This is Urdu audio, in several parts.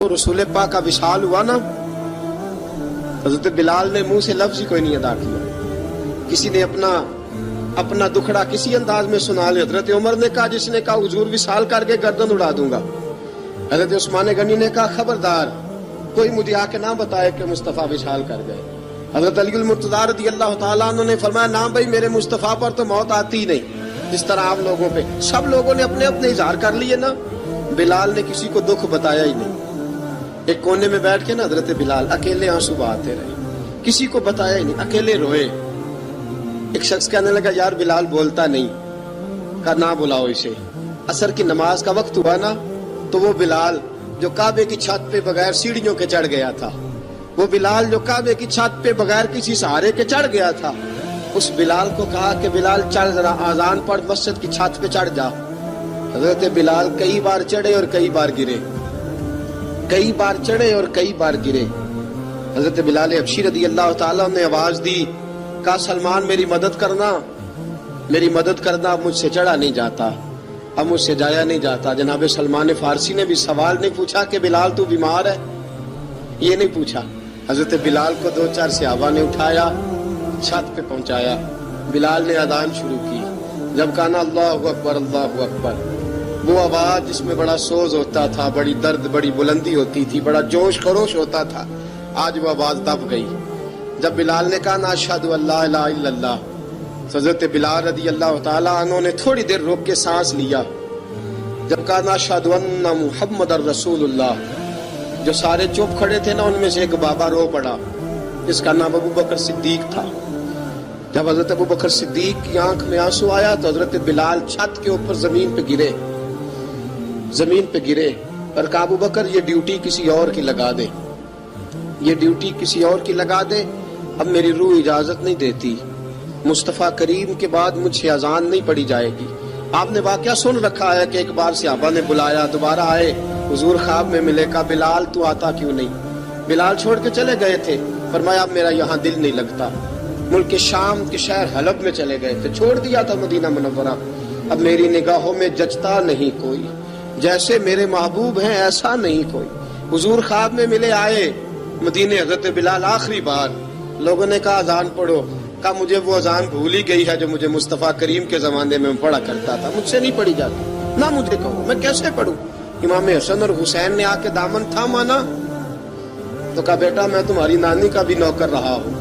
رسول پاک کا وصال ہوا نا، حضرت بلال نے منہ سے لفظ ہی کوئی نہیں ادا کیا. کسی نے اپنا دکھڑا کسی انداز میں سنا لیا. حضرت عمر نے کہا، جس نے کہا حضور وصال کر کے گردن اڑا دوں گا. حضرت عثمان غنی نے کہا، خبردار کوئی مجھے آ کے نہ بتائے کہ مصطفیٰ وصال کر گئے. حضرت علی المرتضیٰ رضی اللہ تعالیٰ عنہ نے فرمایا، نہ بھائی میرے مصطفیٰ پر تو موت آتی ہی نہیں جس طرح آپ لوگوں پہ. سب لوگوں نے اپنے اپنے اظہار کر لیے نا، بلال نے کسی کو دکھ بتایا ہی نہیں. ایک کونے میں بیٹھ کے نا حضرت بلال اکیلے آنسو بہاتے رہے، کسی کو بتایا ہی نہیں، اکیلے روئے. ایک شخص کہنے لگا، یار بلال بولتا نہیں. کہا نہ بلاؤ اسے. عصر کی نماز کا وقت ہوا نا، تو وہ بلال جو کعبے کی چھت پہ بغیر سیڑھیوں کے چڑھ گیا تھا، وہ بلال جو کعبے کی چھت پہ بغیر کسی سہارے کے چڑھ گیا تھا، اس بلال کو کہا کہ بلال چل ذرا آذان پڑھ، مسجد کی چھت پہ چڑھ جا. حضرت بلال کئی بار چڑھے اور کئی بار گرے، کئی بار چڑھے اور کئی بار گرے. حضرت بلال حبشی رضی اللہ تعالیٰ نے آواز دی، کہا سلمان میری مدد کرنا، میری مدد کرنا. اب مجھ سے چڑھا نہیں جاتا، اب مجھ سے جایا نہیں جاتا. جناب سلمان فارسی نے بھی سوال نہیں پوچھا کہ بلال تو بیمار ہے، یہ نہیں پوچھا. حضرت بلال کو دو چار صحابہ نے اٹھایا، چھت پہ پہنچایا. بلال نے اذان شروع کی. جب کہا نا اللہ اکبر اللہ اکبر، وہ آواز جس میں بڑا سوز ہوتا تھا، بڑی درد، بڑی بلندی ہوتی تھی، بڑا جوش خروش ہوتا تھا، آج وہ آواز دب گئی. جب بلال نے کہا نا اشہد ان لا الہ الا اللہ، حضرت بلال رضی اللہ تعالیٰ عنہ نے تھوڑی دیر روک کے سانس لیا. جب کہا نا اشہد ان محمد رسول اللہ، جو سارے چپ کھڑے تھے نا، ان میں سے ایک بابا رو پڑا جس کا نام ابو بکر صدیق تھا. جب حضرت ابو بکر صدیق کی آنکھ میں آنسو آیا تو حضرت بلال چھت کے اوپر زمین پہ گرے، زمین پہ گرے اور کہا ابو بکر یہ ڈیوٹی کسی اور کی لگا دے، یہ ڈیوٹی کسی اور کی لگا دے، اب میری روح اجازت نہیں دیتی، مصطفیٰ کریم کے بعد مجھ سے اذان نہیں پڑھی جائے گی. آپ نے واقعہ سن رکھا ہے کہ ایک بار صحابہ نے بلایا، دوبارہ آئے، حضور خواب میں ملے. کہا بلال تو آتا کیوں نہیں؟ بلال چھوڑ کے چلے گئے تھے. فرمایا اب میرا یہاں دل نہیں لگتا. ملک شام کے شہر حلب میں چلے گئے تھے، چھوڑ دیا تھا مدینہ منورہ. اب میری نگاہوں میں جچتا نہیں کوئی، جیسے میرے محبوب ہیں ایسا نہیں کوئی. حضور خواب میں ملے، آئے مدینے. حضرت بلال آخری بار، لوگوں نے کہا اذان پڑھو. کہا مجھے وہ اذان بھول ہی گئی ہے جو مجھے مصطفیٰ کریم کے زمانے میں پڑھا کرتا تھا، مجھ سے نہیں پڑھی جاتی. نہ مجھے کہو، میں کیسے پڑھوں؟ امام حسن اور حسین نے آ کے دامن تھاما نا، تو کہا بیٹا میں تمہاری نانی کا بھی نوکر رہا ہوں،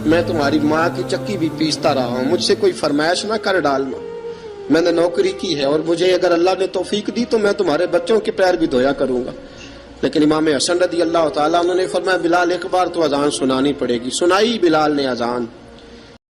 میں تمہاری ماں کی چکی بھی پیستا رہا ہوں، مجھ سے کوئی فرمائش نہ کر ڈالنا. میں نے نوکری کی ہے اور مجھے اگر اللہ نے توفیق دی تو میں تمہارے بچوں کے پیر بھی دھویا کروں گا. لیکن امام حسن رضی اللہ تعالیٰ عنہ نے فرمایا بلال ایک بار تو اذان سنانی پڑے گی. سنائی بلال نے اذان.